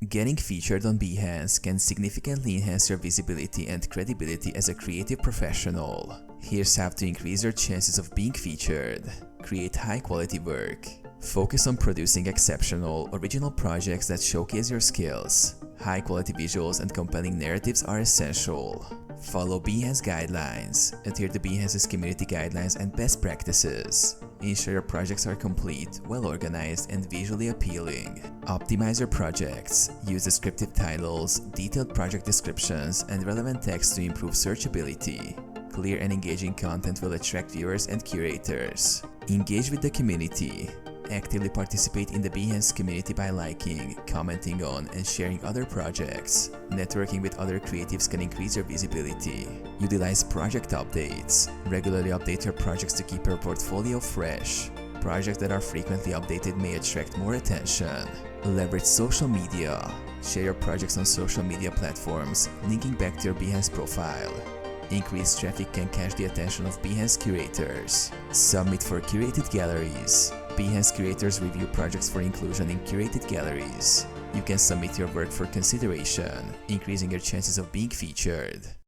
Getting featured on Behance can significantly enhance your visibility and credibility as a creative professional. Here's how to increase your chances of being featured. Create high-quality work. Focus on producing exceptional, original projects that showcase your skills. High-quality visuals and compelling narratives are essential. Follow Behance guidelines. Adhere to Behance's community guidelines and best practices. Ensure your projects are complete, well-organized, and visually appealing. Optimize your projects. Use descriptive titles, detailed project descriptions, and relevant text to improve searchability. Clear and engaging content will attract viewers and curators. Engage with the community. Actively participate in the Behance community by liking, commenting on, and sharing other projects. Networking with other creatives can increase your visibility. Utilize project updates. Regularly update your projects to keep your portfolio fresh. Projects that are frequently updated may attract more attention. Leverage social media. Share your projects on social media platforms, linking back to your Behance profile. Increased traffic can catch the attention of Behance curators. Submit for curated galleries. Behance curators review projects for inclusion in curated galleries. You can submit your work for consideration, increasing your chances of being featured.